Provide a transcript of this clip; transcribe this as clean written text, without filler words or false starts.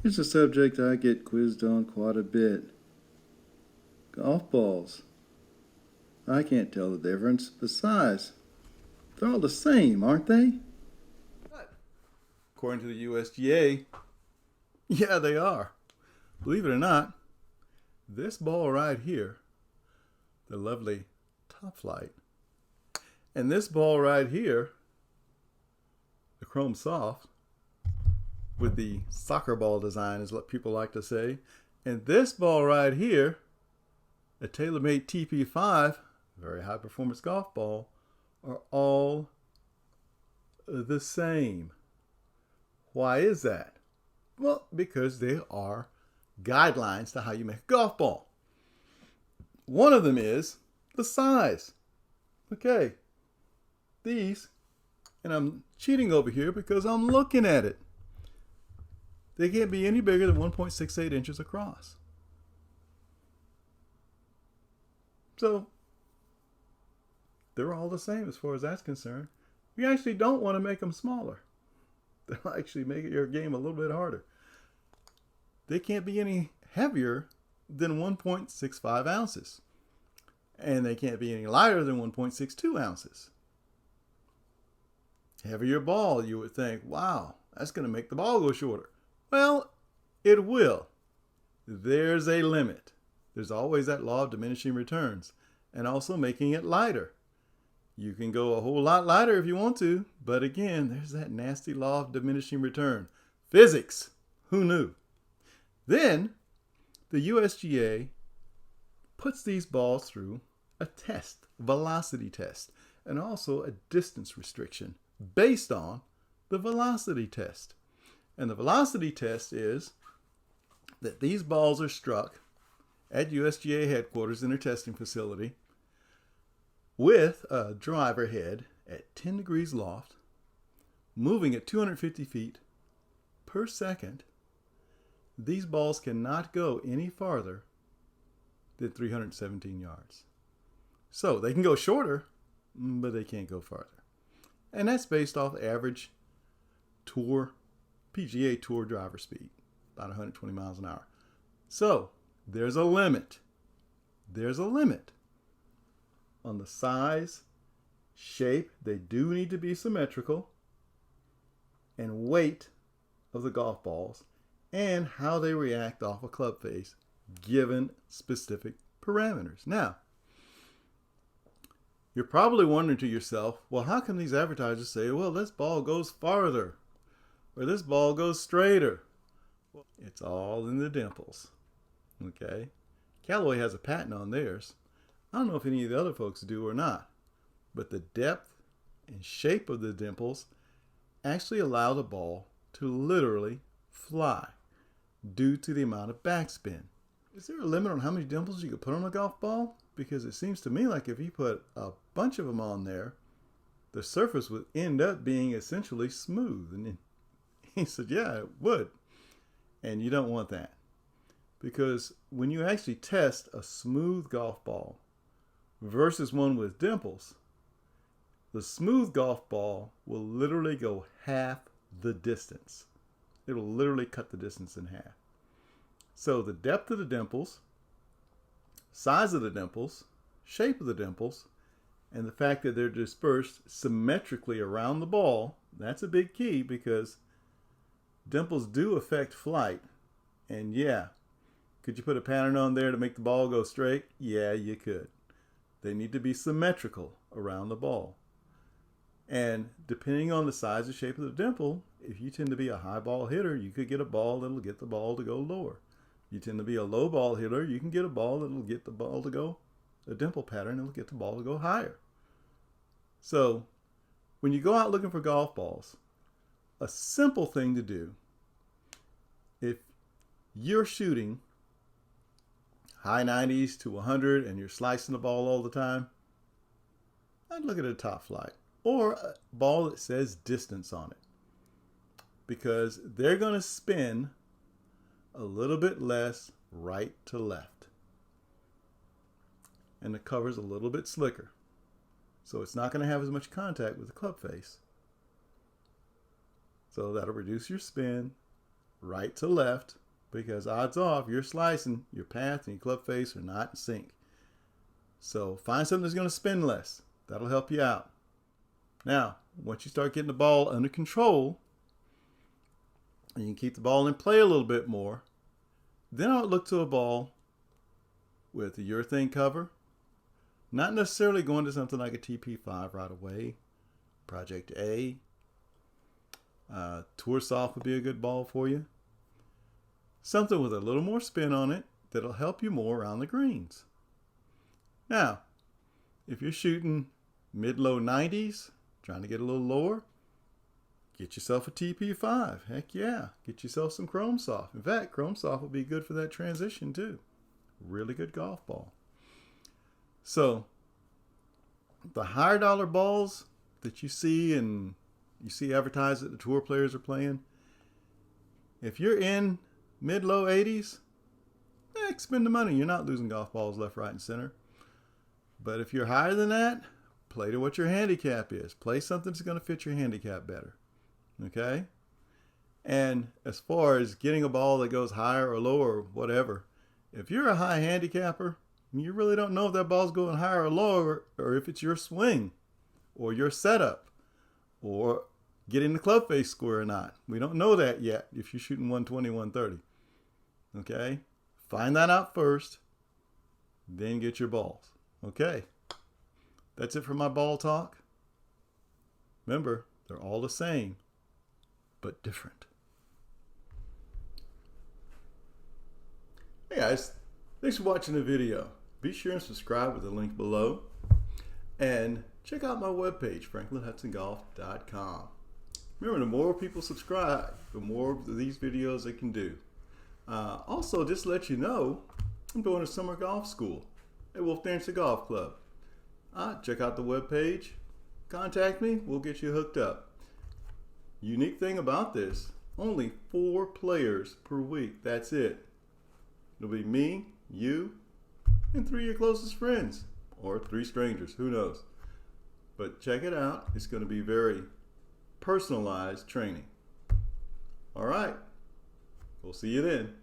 It's a subject I get quizzed on quite a bit. Golf balls. I can't tell the difference. The size. They're all the same, aren't they? According to the USGA, yeah, they are. Believe it or not, this ball right here, the lovely Top Flight, and this ball right here, the Chrome Soft, with the soccer ball design is what people like to say, and this ball right here, a TaylorMade TP5, very high performance golf ball, are all the same. Why is that? Well, because they are guidelines to how you make a golf ball. One of them is the size. Okay, these, and I'm cheating over here because I'm looking at it. They can't be any bigger than 1.68 inches across. So, they're all the same as far as that's concerned. You actually don't want to make them smaller. They'll actually make your game a little bit harder. They can't be any heavier than 1.65 ounces. And they can't be any lighter than 1.62 ounces. Heavier ball, you would think, wow, that's going to make the ball go shorter. Well, it will. There's a limit. There's always that law of diminishing returns, and also making it lighter. You can go a whole lot lighter if you want to, but again, there's that nasty law of diminishing return. Physics, who knew? Then, the USGA puts these balls through a test, velocity test, and also a distance restriction based on the velocity test. And the velocity test is that these balls are struck at USGA headquarters in their testing facility with a driver head at 10 degrees loft, moving at 250 feet per second. These balls cannot go any farther than 317 yards. So they can go shorter, but they can't go farther. And that's based off average PGA Tour driver speed, about 120 miles an hour. So there's a limit. There's a limit on the size, shape. They do need to be symmetrical, and weight of the golf balls, and how they react off a club face given specific parameters. Now, you're probably wondering to yourself, well, how come these advertisers say, well, this ball goes farther, or this ball goes straighter? Well, it's all in the dimples. Okay? Callaway has a patent on theirs. I don't know if any of the other folks do or not, but the depth and shape of the dimples actually allow the ball to literally fly due to the amount of backspin. Is there a limit on how many dimples you could put on a golf ball? Because it seems to me like if you put a bunch of them on there, the surface would end up being essentially smooth. And he said, yeah, it would. And you don't want that. Because when you actually test a smooth golf ball versus one with dimples, the smooth golf ball will literally go half the distance. It will literally cut the distance in half. So the depth of the dimples, size of the dimples, shape of the dimples, and the fact that they're dispersed symmetrically around the ball, that's a big key because dimples do affect flight. And yeah, could you put a pattern on there to make the ball go straight? Yeah, you could. They need to be symmetrical around the ball. And depending on the size and shape of the dimple, if you tend to be a high ball hitter, you could get a ball that'll get the ball to go lower. You tend to be a low ball hitter, you can get a ball that'll get the ball to go, a dimple pattern that'll get the ball to go higher. So when you go out looking for golf balls, a simple thing to do, if you're shooting high 90s to 100 and you're slicing the ball all the time, I'd look at a Top Flight or a ball that says distance on it, because they're going to spin a little bit less right to left, and the cover's a little bit slicker, so it's not going to have as much contact with the club face. So that'll reduce your spin, right to left, because odds are if you're slicing, your path and your club face are not in sync. So find something that's going to spin less. That'll help you out. Now, once you start getting the ball under control, and you can keep the ball in play a little bit more, then I would look to a ball with a urethane cover. Not necessarily going to something like a TP5 right away. Project A. Tour Soft would be a good ball for you. Something with a little more spin on it that'll help you more around the greens. Now, if you're shooting mid-low 90s, trying to get a little lower, get yourself a TP5. Heck yeah. Get yourself some Chrome Soft. In fact, Chrome Soft will be good for that transition too. Really good golf ball. So, the higher dollar balls that you see and you see advertised that the tour players are playing, if you're in mid-low 80s, spend the money. You're not losing golf balls left, right, and center. But if you're higher than that, play to what your handicap is. Play something that's going to fit your handicap better. Okay? And as far as getting a ball that goes higher or lower or whatever, if you're a high handicapper, you really don't know if that ball's going higher or lower, or if it's your swing or your setup or getting the club face square or not. We don't know that yet if you're shooting 120, 130. Okay? Find that out first, then get your balls. Okay? That's it for my ball talk. Remember, they're all the same, but different. Hey guys, thanks for watching the video. Be sure and subscribe with the link below. And check out my webpage, franklinhudsongolf.com. Remember, the more people subscribe, the more of these videos they can do. Also, just to let you know, I'm doing a summer golf school at Wolf Dancer Golf Club. Check out the webpage. Contact me. We'll get you hooked up. Unique thing about this, only 4 players per week. That's it. It'll be me, you, and 3 of your closest friends. Or 3 strangers. Who knows? But check it out. It's going to be very personalized training. All right. We'll see you then.